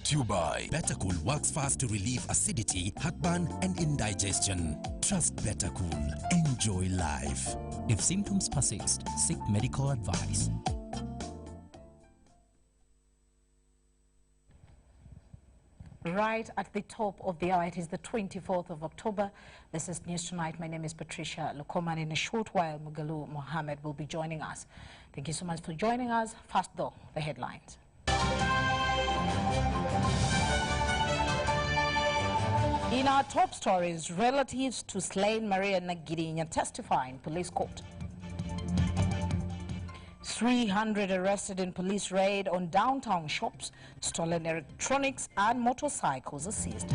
Brought to you by Better Cool works fast to relieve acidity, heartburn, and indigestion. Trust Better Cool. Enjoy life. If symptoms persist, seek medical advice. Right at the top of the hour, it is the 24th of October. This is News Tonight. My name is Patricia Lukoman. In a short while, Mugalu Mohammed will be joining us. Thank you so much for joining us. First, though, the headlines. In our top stories, relatives to slain Maria Nagirinya testify in police court. 300 arrested in police raid on downtown shops. Stolen electronics and motorcycles are seized.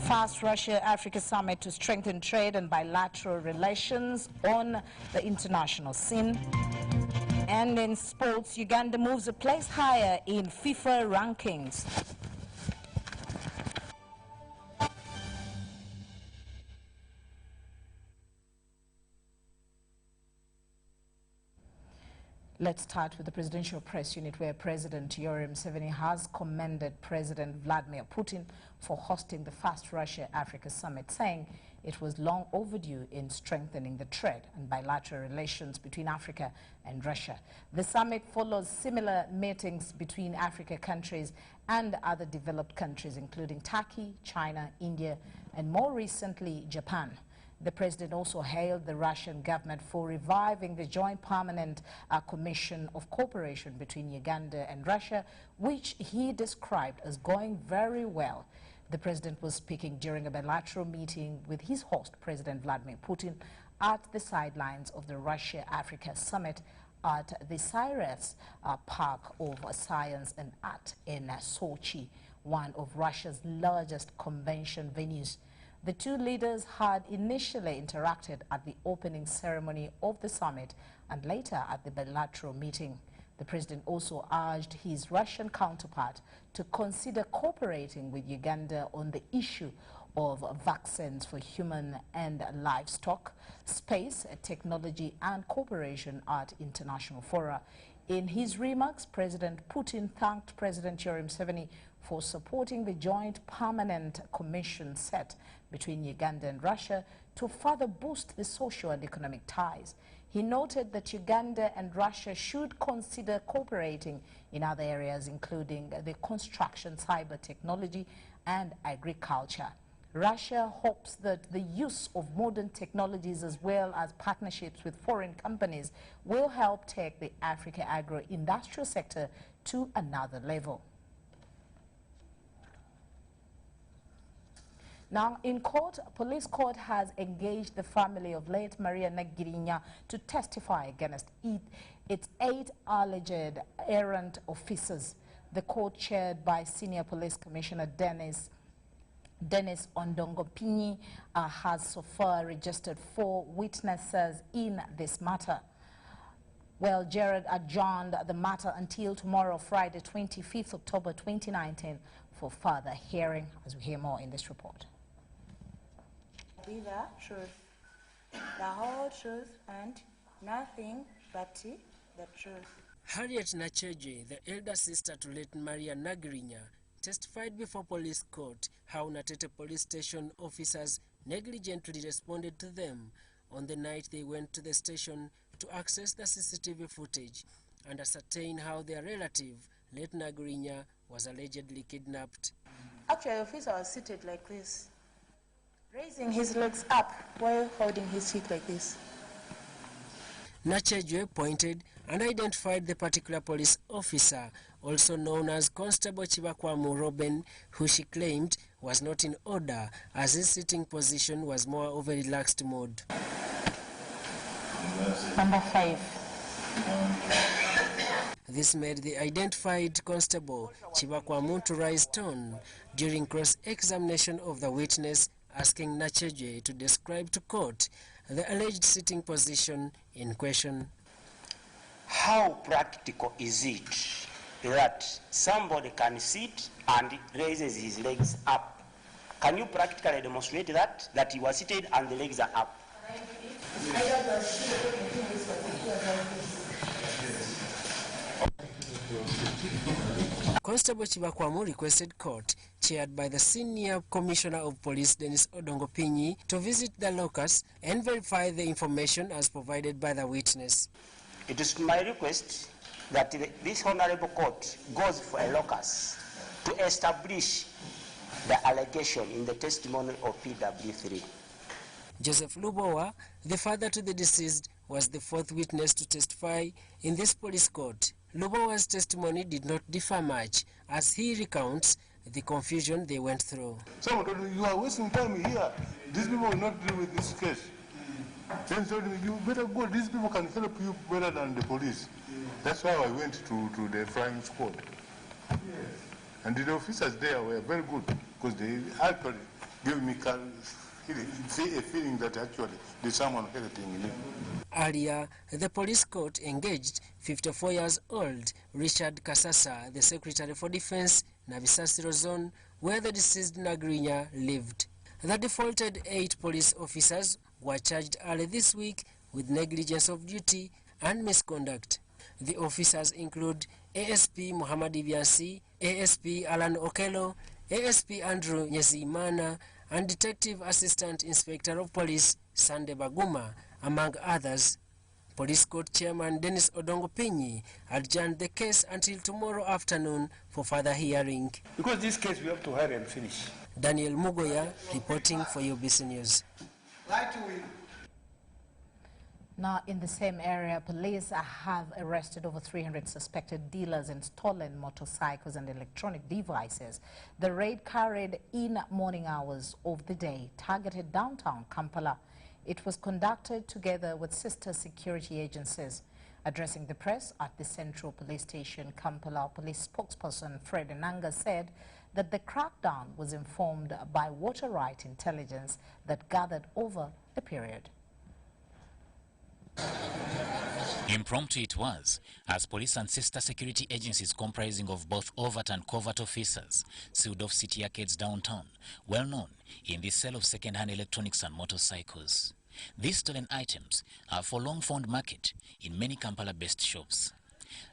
Fast Russia-Africa summit to strengthen trade and bilateral relations on the international scene. And in sports, Uganda moves a place higher in FIFA rankings. Let's start with the Presidential Press Unit, where President Yoweri Museveni has commended President Vladimir Putin for hosting the Fast Russia-Africa Summit, saying it was long overdue in strengthening the trade and bilateral relations between Africa and Russia. The summit follows similar meetings between Africa countries and other developed countries, including Turkey, China, India, and more recently, Japan. The president also hailed the Russian government for reviving the Joint Permanent Commission of Cooperation between Uganda and Russia, which he described as going very well. The president was speaking during a bilateral meeting with his host, President Vladimir Putin, at the sidelines of the Russia-Africa Summit at the Cyrus Park of Science and Art in Sochi, one of Russia's largest convention venues. The two leaders had initially interacted at the opening ceremony of the summit and later at the bilateral meeting. The president also urged his Russian counterpart to consider cooperating with Uganda on the issue of vaccines for human and livestock, space, technology, and cooperation at international fora. In his remarks, President Putin thanked President Yoweri Museveni for supporting the Joint Permanent Commission set between Uganda and Russia to further boost the social and economic ties. He noted that Uganda and Russia should consider cooperating in other areas, including the construction, cyber technology, and agriculture. Russia hopes that the use of modern technologies as well as partnerships with foreign companies will help take the Africa agro-industrial sector to another level. Now, in court, police court has engaged the family of late Maria Nagirinya to testify against its 8 alleged errant officers. The court, chaired by Senior Police Commissioner Dennis Ondongopini, has so far registered 4 witnesses in this matter. Well, Jared adjourned the matter until tomorrow, Friday, 25th October 2019, for further hearing, as we hear more in this report. Be the truth, the whole truth, and nothing but the truth. Harriet Nacheje, the elder sister to late Maria Nagirinya, testified before police court how Natete police station officers negligently responded to them on the night they went to the station to access the CCTV footage and ascertain how their relative, late Nagirinya, was allegedly kidnapped. Actually, the officer was seated like this, raising his legs up while holding his feet like this. Nacheje pointed and identified the particular police officer, also known as Constable Chibakwamu Robin, who she claimed was not in order as his sitting position was more of a relaxed mode. Number 5. This made the identified constable Chibakwamu to rise tone during cross-examination of the witness, asking Nacheje to describe to court the alleged sitting position in question. How practical is it that somebody can sit and raises his legs up? Can you practically demonstrate that he was seated and the legs are up? Constable Chibakwamu requested court, chaired by the Senior Commissioner of Police Dennis Odongopinyi, to visit the locus and verify the information as provided by the witness. It is my request that this honorable court goes for a locus to establish the allegation in the testimony of PW3. Joseph Lubowa, the father to the deceased, was the fourth witness to testify in this police court. Lubowa's testimony did not differ much as he recounts the confusion they went through. Someone told me, you are wasting time here. These people will not deal with this case. Then told me, you better go. These people can help you better than the police. That's why I went to the flying squad. And the officers there were very good because they actually gave me a feeling that actually there's someone helping me. Earlier, the police court engaged 54 years old Richard Kasasa, the Secretary for Defense, Navisasiro Zone, where the deceased Nagrinya lived. The defaulted 8 police officers were charged early this week with negligence of duty and misconduct. The officers include ASP Muhammad Ibiasi, ASP Alan Okello, ASP Andrew Nyezimana, and Detective Assistant Inspector of Police Sande Baguma, among others. Police Court Chairman Dennis Odongopinyi adjourned the case until tomorrow afternoon for further hearing. Because this case we have to hurry and finish. Daniel Mugoya reporting for UBC News. Now, in the same area, police have arrested over 300 suspected dealers in stolen motorcycles and electronic devices. The raid carried in morning hours of the day, targeted downtown Kampala. It was conducted together with sister security agencies. Addressing the press at the Central Police Station, Kampala police spokesperson Fred Enanga said that the crackdown was informed by water right intelligence that gathered over a period. Impromptu it was, as police and sister security agencies comprising of both overt and covert officers sealed off city arcades downtown, well known in the sale of second-hand electronics and motorcycles. These stolen items are for long-found market in many Kampala-based shops.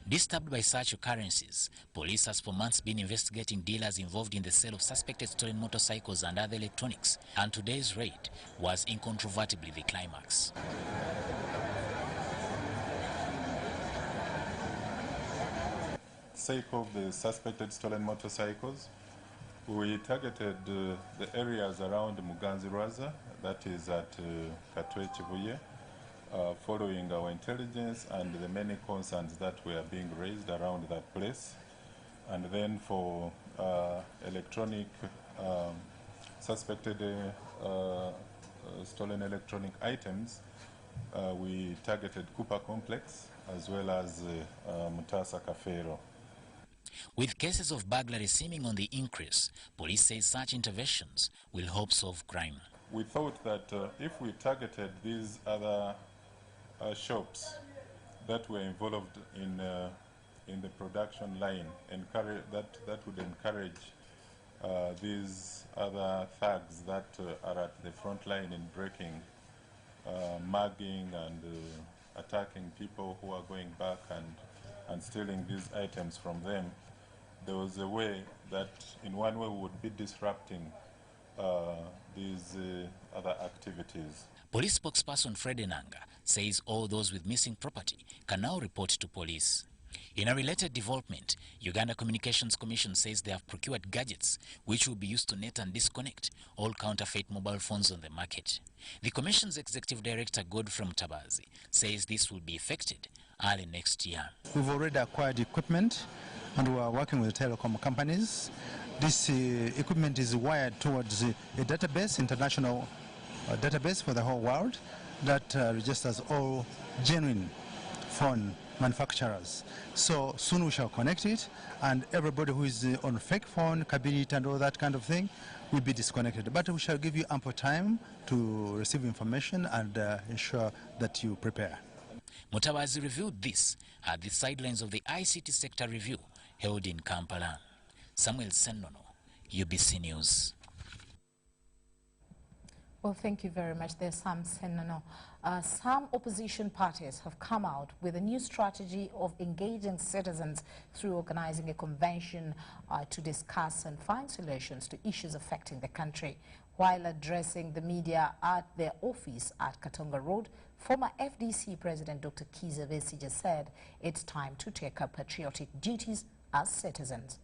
Disturbed by such occurrences, police has for months been investigating dealers involved in the sale of suspected stolen motorcycles and other electronics, and today's raid was incontrovertibly the climax. Sake of the suspected stolen motorcycles, we targeted the areas around Muganzi Raza, that is at Katwe Chibuye, following our intelligence and the many concerns that were being raised around that place. And then for electronic, suspected stolen electronic items, we targeted Cooper Complex as well as Mutasa Kafero. With cases of burglary seeming on the increase, police say such interventions will help solve crime. We thought that if we targeted these other shops that were involved in the production line, that would encourage these other thugs that are at the front line in breaking, mugging and attacking people who are going back and stealing these items from them. There was a way that in one way we would be disrupting these other activities. Police spokesperson Fred Enanga says all those with missing property can now report to police. In a related development, Uganda Communications Commission says they have procured gadgets which will be used to net and disconnect all counterfeit mobile phones on the market. The Commission's Executive Director Godfrey Mutabazi says this will be effected early next year. We've already acquired equipment and we are working with the telecom companies. This equipment is wired towards a database, international database for the whole world that registers all genuine phone manufacturers. So soon we shall connect it, and everybody who is on fake phone, cabinet and all that kind of thing will be disconnected. But we shall give you ample time to receive information and ensure that you prepare. Mutabazi revealed this at the sidelines of the ICT sector review held in Kampala. Samuel Sennono, UBC News. Well, thank you very much there, Sam Sennono. Some opposition parties have come out with a new strategy of engaging citizens through organizing a convention to discuss and find solutions to issues affecting the country. While addressing the media at their office at Katonga Road, former FDC President Dr. Kizza Besigye said it's time to take up patriotic duties as citizens.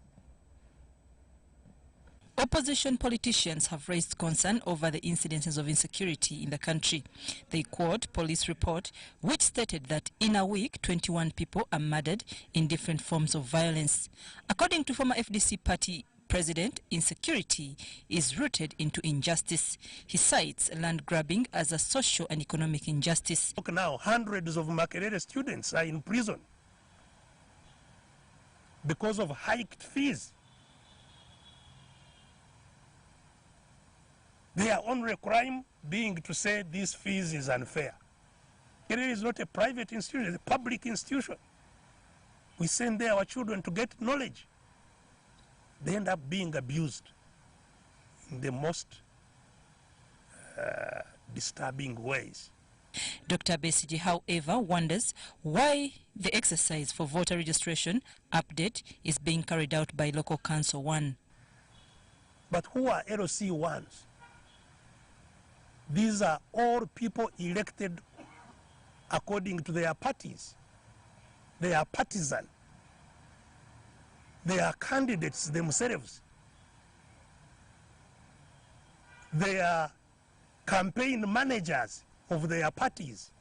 Opposition politicians have raised concern over the incidences of insecurity in the country. They quote police report which stated that in a week 21 people are murdered in different forms of violence. According to former FDC party president, insecurity is rooted into injustice. He cites land grabbing as a social and economic injustice. Look now, hundreds of Makerere students are in prison because of hiked fees. Their only crime being to say this fees is unfair. It is not a private institution, it's a public institution. We send there our children to get knowledge. They end up being abused in the most disturbing ways. Dr. Besigye, however, wonders why the exercise for voter registration update is being carried out by Local Council 1. But who are LC 1s? These are all people elected according to their parties. They are partisan. They are candidates themselves. They are campaign managers of their parties.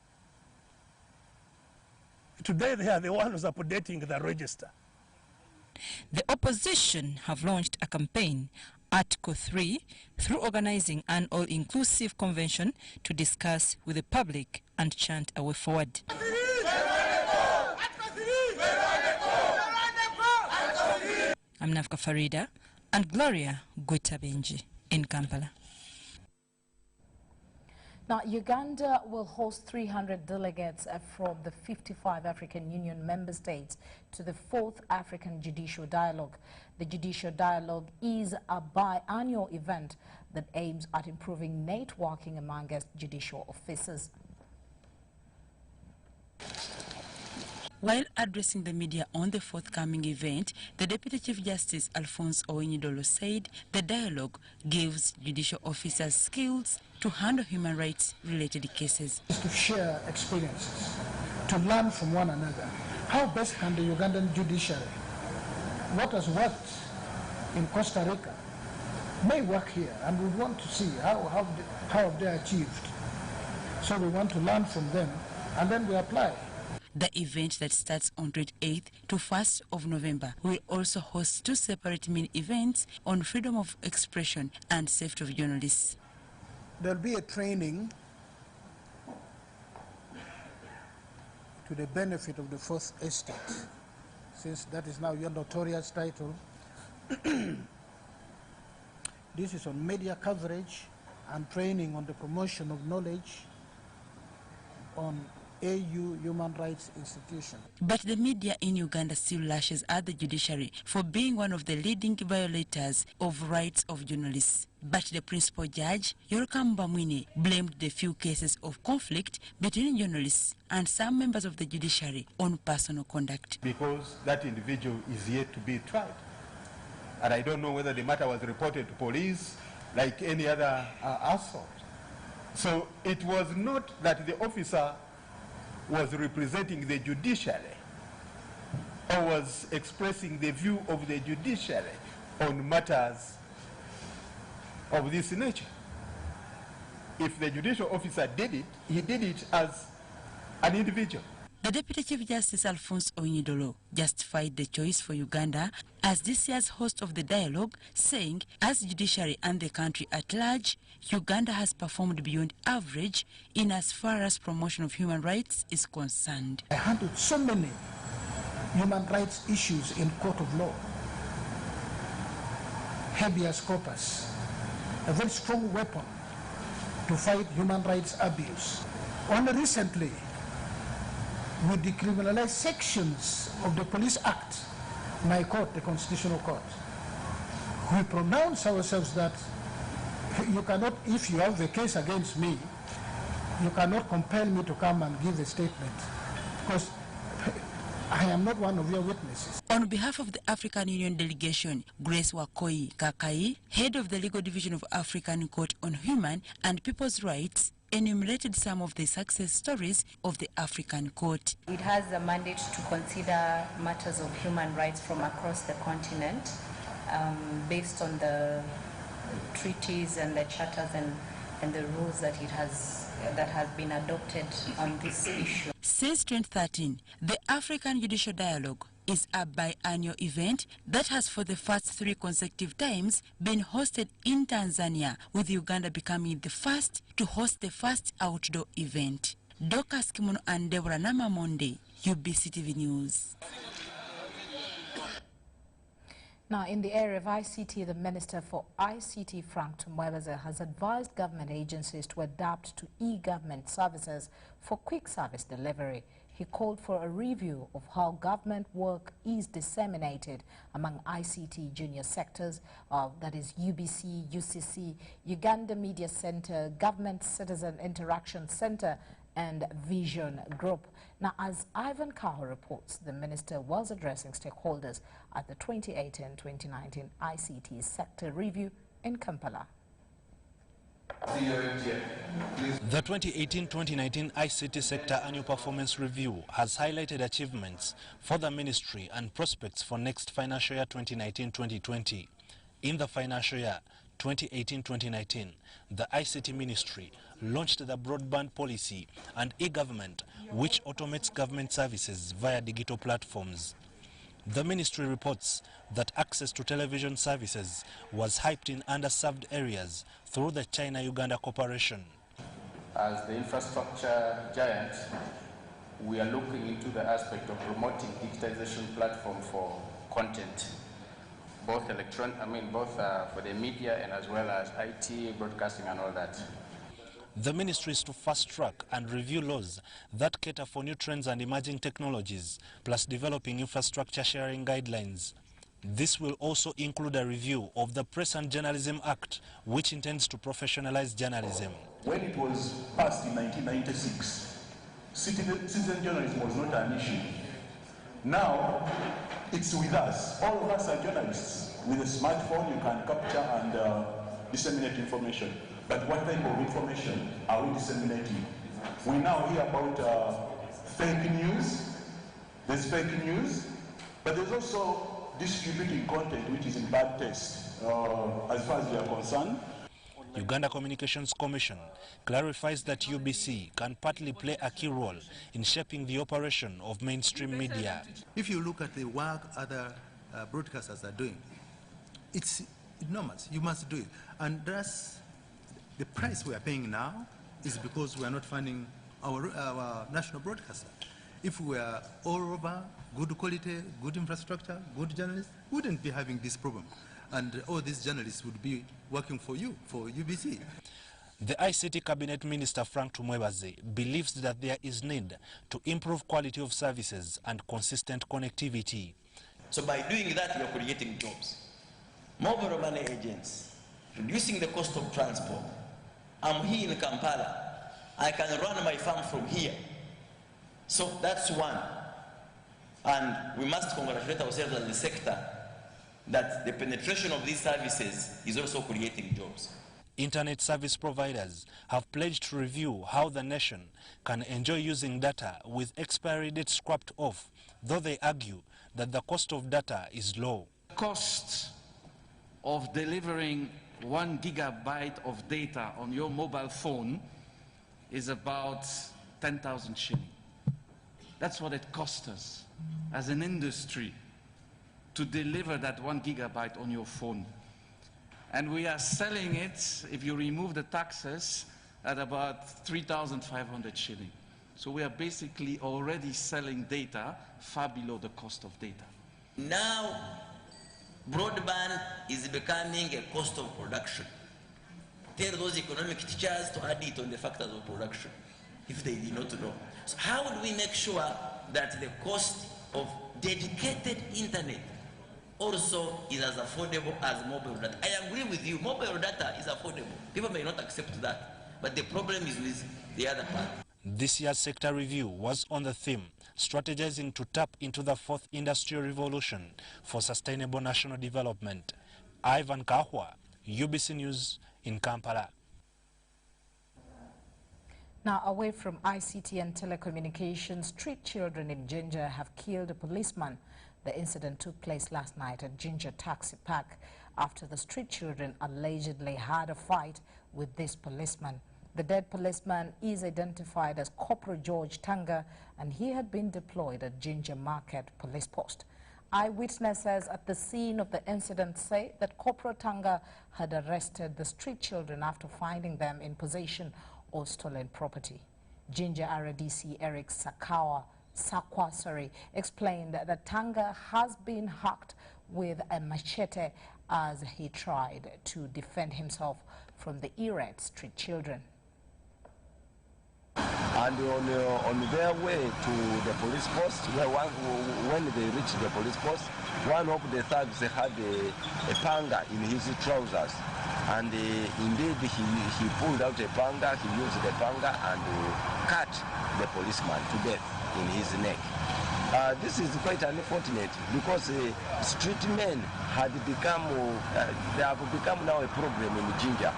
Today they are the ones updating the register. The opposition have launched a campaign, Article 3, through organizing an all-inclusive convention to discuss with the public and chant a way forward. I'm Nafka Farida and Gloria Gwetabenji in Kampala. Now, Uganda will host 300 delegates from the 55 African Union member states to the 4th African Judicial Dialogue. The Judicial Dialogue is a biannual event that aims at improving networking amongst judicial officers. While addressing the media on the forthcoming event, the Deputy Chief Justice Alphonse Owiny-Dollo said the dialogue gives judicial officers skills to handle human rights related cases. To share experiences, to learn from one another. How best can the Ugandan judiciary, what has worked in Costa Rica, may work here, and we want to see how have they achieved. So we want to learn from them, and then we apply. The event that starts on 28th to 1st of November will also host 2 separate mini events on freedom of expression and safety of journalists. There'll be a training to the benefit of the Fourth Estate, since that is now your notorious title. This is on media coverage and training on the promotion of knowledge on AU human rights institution. But the media in Uganda still lashes at the judiciary for being one of the leading violators of rights of journalists. But the principal judge, Yorkamba Mwine, blamed the few cases of conflict between journalists and some members of the judiciary on personal conduct. Because that individual is yet to be tried. And I don't know whether the matter was reported to police like any other assault. So it was not that the officer was representing the judiciary or was expressing the view of the judiciary on matters of this nature. If the judicial officer did it, he did it as an individual. The Deputy Chief Justice Alphonse Owiny-Dollo justified the choice for Uganda as this year's host of the dialogue, saying, as judiciary and the country at large, Uganda has performed beyond average in as far as promotion of human rights is concerned. I handled so many human rights issues in court of law. Habeas corpus, a very strong weapon to fight human rights abuse. Only recently, we decriminalized sections of the Police Act, my court, the Constitutional Court. We pronounce ourselves that you cannot, if you have a case against me, You cannot compel me to come and give a statement because I am not one of your witnesses. On behalf of the African Union delegation, Grace Wakoi Kakai, head of the Legal Division of African Court on Human and People's Rights, enumerated some of the success stories of the African Court. It has a mandate to consider matters of human rights from across the continent based on the treaties and the charters and the rules that has been adopted on this issue. Since 2013, the African Judicial Dialogue is a biannual event that has for the first 3 consecutive times been hosted in Tanzania, with Uganda becoming the first to host the first outdoor event. Dorcas Kimono and Deborah Namamonde, UBC TV News. Now, in the area of ICT, the Minister for ICT, Frank Tumwebaze, has advised government agencies to adapt to e-government services for quick service delivery. He called for a review of how government work is disseminated among ICT junior sectors, that is UBC, UCC, Uganda Media Center, Government Citizen Interaction Center, and Vision Group. Now, as Ivan Kaho reports, the minister was addressing stakeholders at the 2018-2019 ICT sector review in Kampala. The 2018-2019 ICT sector annual performance review has highlighted achievements for the ministry and prospects for next financial year 2019-2020. In the financial year 2018-2019, the ICT ministry launched the broadband policy and e-government, which automates government services via digital platforms. The ministry reports that access to television services was hyped in underserved areas through the China-Uganda cooperation. As the infrastructure giant, we are looking into the aspect of promoting digitization platform for content, both for the media and as well as IT, broadcasting and all that. The ministry is to fast-track and review laws that cater for new trends and emerging technologies, plus developing infrastructure sharing guidelines. This will also include a review of the Press and Journalism Act, which intends to professionalize journalism. When it was passed in 1996, citizen journalism was not an issue. Now, it's with us. All of us are journalists. With a smartphone, you can capture and disseminate information. But what type of information are we disseminating? We now hear about fake news. There's fake news, but there's also distributing content which is in bad taste, as far as we are concerned. Uganda Communications Commission clarifies that UBC can partly play a key role in shaping the operation of mainstream media. If you look at the work other broadcasters are doing, it's enormous. You must do it. And that's the price we are paying now is because we are not funding our national broadcaster. If we are all over, good quality, good infrastructure, good journalists, we wouldn't be having this problem. And all these journalists would be working for you, for UBC. The ICT Cabinet Minister Frank Tumwebaze believes that there is need to improve quality of services and consistent connectivity. So by doing that, we are creating jobs. Mobile money agents, reducing the cost of transport. I'm here in Kampala. I can run my farm from here. So that's one. And we must congratulate ourselves as the sector that the penetration of these services is also creating jobs. Internet service providers have pledged to review how the nation can enjoy using data with expiry date scrapped off, though they argue that the cost of data is low. Cost of delivering 1 gigabyte of data on your mobile phone is about 10,000 shilling. That's what it costs us as an industry to deliver that 1 gigabyte on your phone. And we are selling it, if you remove the taxes, at about 3,500 shilling. So we are basically already selling data far below the cost of data. Now, broadband is becoming a cost of production. Tell those economic teachers to add it on the factors of production, if they did not know. So how do we make sure that the cost of dedicated internet also is as affordable as mobile data? I agree with you, mobile data is affordable. People may not accept that. but the problem is with the other part. This year's sector review was on the theme, strategizing to tap into the fourth industrial revolution for sustainable national development. Ivan Kahwa, UBC News in Kampala. Now, away from ICT and telecommunications, street children in Jinja have killed a policeman. The incident took place last night at Jinja Taxi Park after the street children allegedly had a fight with this policeman. The dead policeman is identified as Corporal George Tanga, and he had been deployed at Jinja Market Police Post. Eyewitnesses at the scene of the incident say that Corporal Tanga had arrested the street children after finding them in possession of stolen property. Jinja RDC Eric Sakwa explained that Tanga has been hacked with a machete as he tried to defend himself from the irate street children. And on their way to the police post, when they reached the police post, one of the thugs had a panga in his trousers. And indeed, he pulled out a panga, he used the panga and cut the policeman to death in his neck. This is quite unfortunate because street men had become, they have become now a problem in Jinja.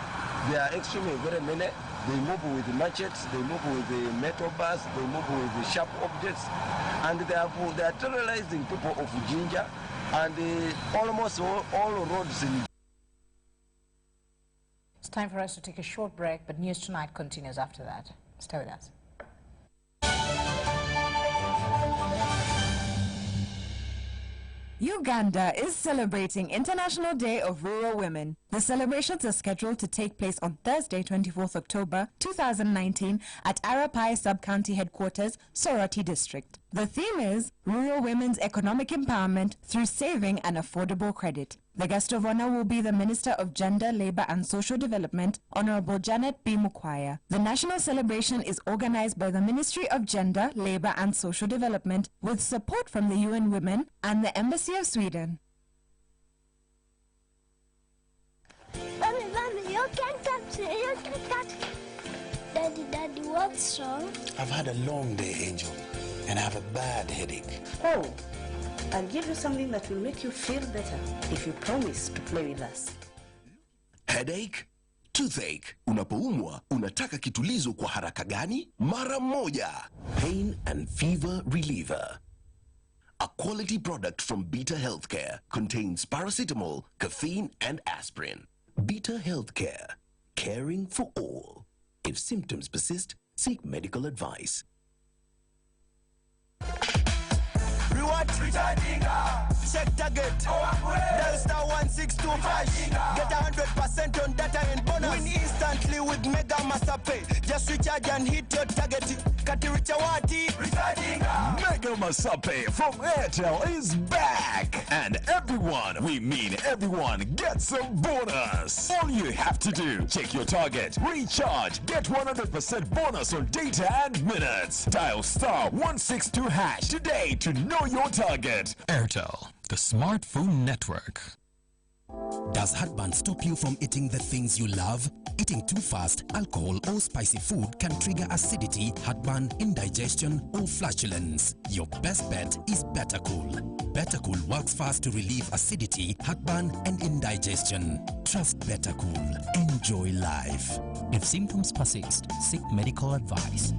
They are extremely very many. They move with machetes, they move with metal bars, they move with sharp objects, and they are terrorizing people of Jinja and almost all roads in. It's time for us to take a short break, but News Tonight continues after that. Stay with us. Uganda is celebrating International Day of Rural Women. The celebrations are scheduled to take place on Thursday, 24th October 2019 at Arapai Sub-County Headquarters, Soroti District. The theme is Rural Women's Economic Empowerment through Saving and Affordable Credit. The guest of honor will be the Minister of Gender, Labor and Social Development, Honorable Janet B. Mukwaya. The national celebration is organized by the Ministry of Gender, Labor and Social Development with support from the UN Women and the Embassy of Sweden. Mommy, you can't touch me. You can't touch me. Daddy, what's wrong? I've had a long day, Angel, and I have a bad headache. Oh, I'll give you something that will make you feel better if you promise to play with us. Headache? Toothache? Unapoumwa, unataka kitulizo kwa haraka gani? Mara moja. Pain and Fever Reliever. A quality product from Beta Healthcare contains paracetamol, caffeine and aspirin. Beta Healthcare. Caring for all. If symptoms persist, seek medical advice. Reward check target. Dial star 162 get 100% on data and bonus. Win instantly with Mega Master Pay. Just recharge and hit your target. Mega Masape from Airtel is back, and everyone, we mean everyone, gets a bonus. All you have to do, check your target, recharge, get 100% bonus on data and minutes. Dial star 162 hash today to know your target. Airtel, the smartphone network. Does heartburn stop you from eating the things you love? Eating too fast, alcohol or spicy food can trigger acidity, heartburn, indigestion or flatulence. Your best bet is Bettercool. Bettercool works fast to relieve acidity, heartburn and indigestion. Trust Bettercool. Enjoy life. If symptoms persist, seek medical advice.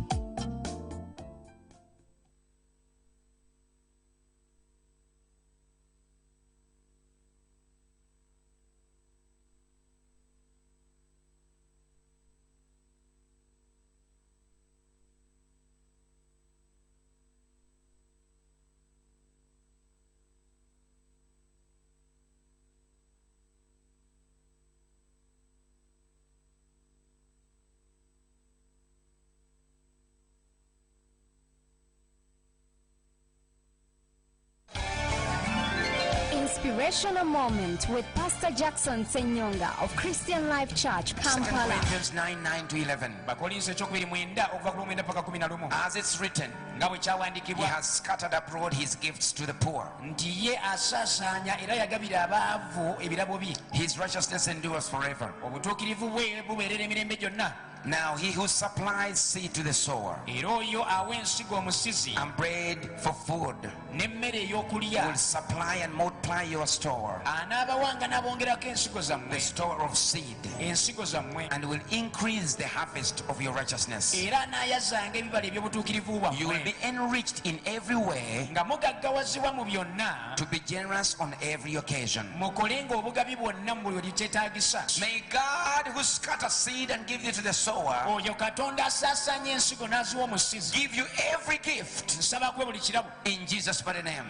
Inspirational moment with Pastor Jackson Senyonga of Christian Life Church, Kampala. Corinthians 9:9-11. As it's written, He has scattered abroad his gifts to the poor. His righteousness endures forever. Now he who supplies seed to the sower and bread for food will supply and multiply your store, the store of seed, and will increase the harvest of your righteousness. You will be enriched in every way to be generous on every occasion. May God who scatters seed and gives it to the sower give you every gift in Jesus' mighty name.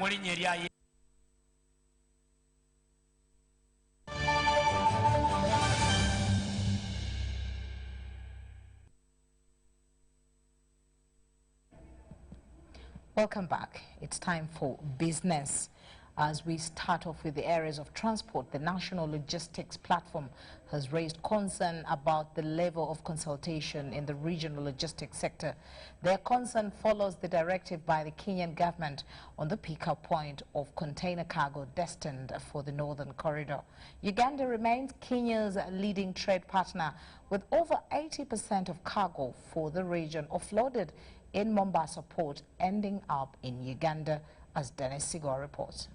Welcome back. It's time for business. As we start off with the areas of transport, the National Logistics Platform has raised concern about the level of consultation in the regional logistics sector. Their concern follows the directive by the Kenyan government on the pickup point of container cargo destined for the Northern Corridor. Uganda remains Kenya's leading trade partner, with over 80% of cargo for the region offloaded in Mombasa port ending up in Uganda, as Dennis Sigor reports.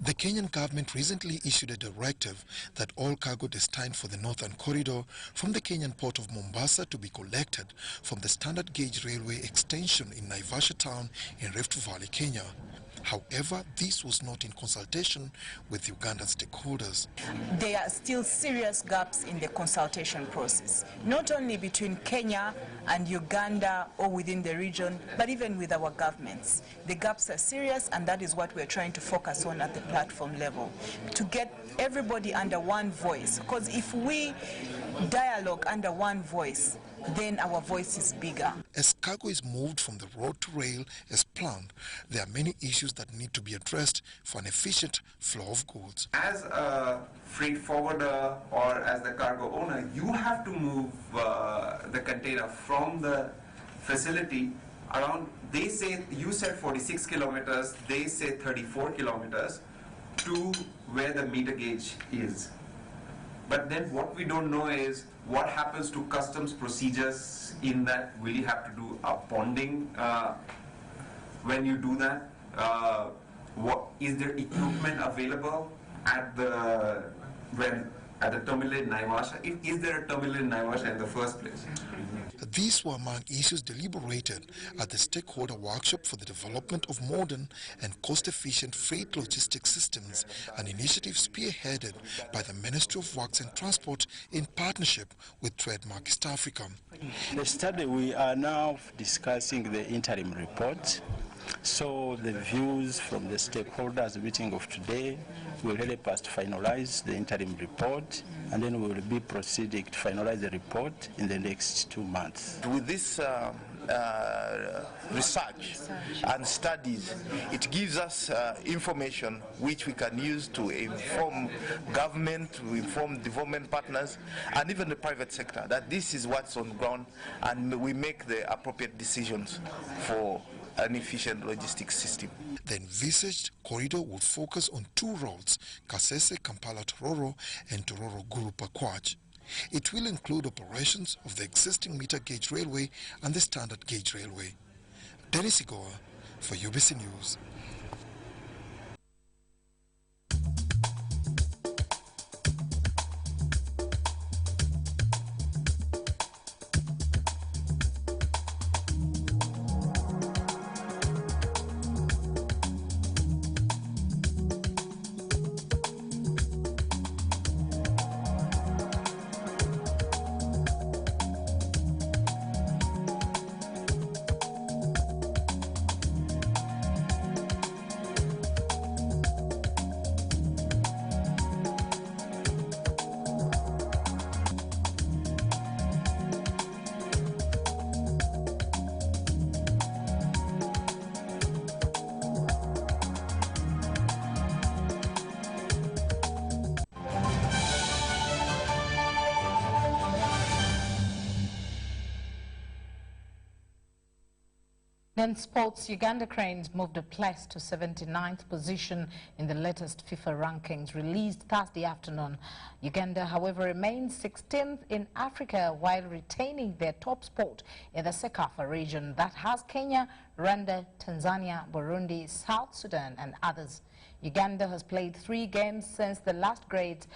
The Kenyan government recently issued a directive that all cargo destined for the Northern Corridor from the Kenyan port of Mombasa to be collected from the standard gauge railway extension in Naivasha town in Rift Valley, Kenya. However, this was not in consultation with Ugandan stakeholders. There are still serious gaps in the consultation process, not only between Kenya and Uganda or within the region, but even with our governments. The gaps are serious, and that is what we're trying to focus on at the platform level, to get everybody under one voice. Because if we dialogue under one voice, then our voice is bigger. As cargo is moved from the road to rail as planned, there are many issues that need to be addressed for an efficient flow of goods. As a freight forwarder or as the cargo owner, you have to move the container from the facility around, they say, you said 46 kilometers, they say 34 kilometers to where the meter gauge is. But then what we don't know is what happens to customs procedures in that. Will you have to do a ponding when you do that? What is there equipment available at the terminal in Naivasha? Is there a terminal in Naivasha in the first place? These were among issues deliberated at the stakeholder workshop for the development of modern and cost-efficient freight logistics systems, an initiative spearheaded by the Ministry of Works and Transport in partnership with Trademark East Africa. The study, we are now discussing the interim report. So the views from the stakeholders meeting of today will help us to finalize the interim report, and then we will be proceeding to finalize the report in the next 2 months. With this research and studies, it gives us information which we can use to inform government, to inform development partners, and even the private sector that this is what's on the ground, and we make the appropriate decisions for an efficient logistics system. The envisaged corridor will focus on 2 routes, Kasese Kampala-Tororo and Tororo-Guru-Pakwach. It will include operations of the existing meter gauge railway and the standard gauge railway. Dennis Igoa for UBC News. In sports, Uganda Cranes moved a place to 79th position in the latest FIFA rankings released Thursday afternoon. Uganda, however, remains 16th in Africa while retaining their top spot in the CECAFA region that has Kenya, Rwanda, Tanzania, Burundi, South Sudan and others. Uganda has played 3 games since the last grades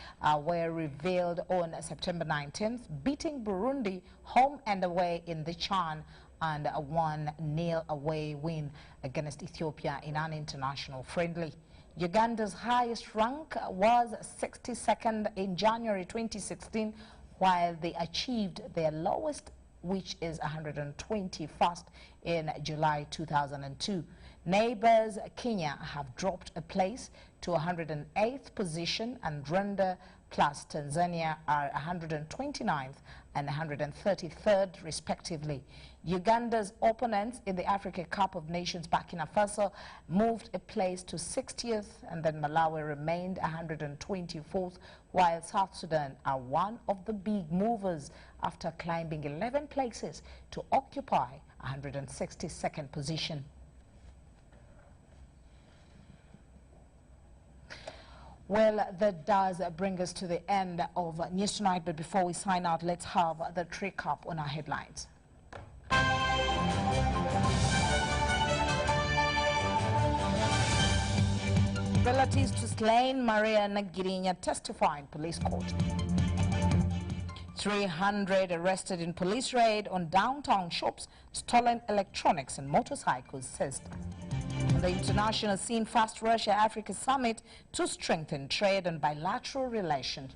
were revealed on September 19th, beating Burundi home and away in the Chan and a 1-0 away win against Ethiopia in an international friendly. Uganda's highest rank was 62nd in January 2016, while they achieved their lowest, which is 121st, in July 2002. Neighbors Kenya have dropped a place to 108th position, and Rwanda plus Tanzania are 129th and 133rd respectively. Uganda's opponents in the Africa Cup of Nations, Burkina Faso, moved a place to 60th, and then Malawi remained 124th, while South Sudan are one of the big movers after climbing 11 places to occupy 162nd position. Well, that does bring us to the end of News Tonight, but before we sign out, let's have the recap on our headlines. Relatives to slain Maria Nagirinya testify in police court. 300 arrested in police raid on downtown shops, stolen electronics and motorcycles seized. The international scene, Fast Russia-Africa Summit to strengthen trade and bilateral relations.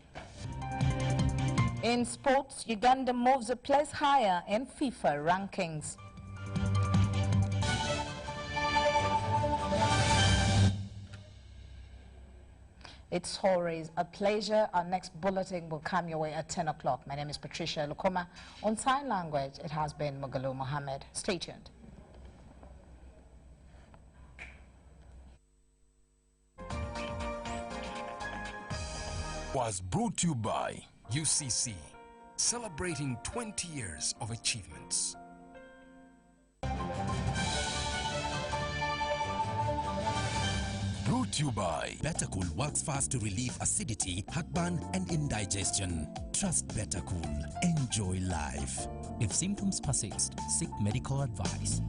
In sports, Uganda moves a place higher in FIFA rankings. It's always a pleasure. Our next bulletin will come your way at 10 o'clock. My name is Patricia Lukoma. On sign language, it has been Mugalu Mohammed. Stay tuned. Was brought to you by UCC, celebrating 20 years of achievements. Brought to you by Better Cool works fast to relieve acidity, heartburn, and indigestion. Trust Better Cool. Enjoy life. If symptoms persist, seek medical advice.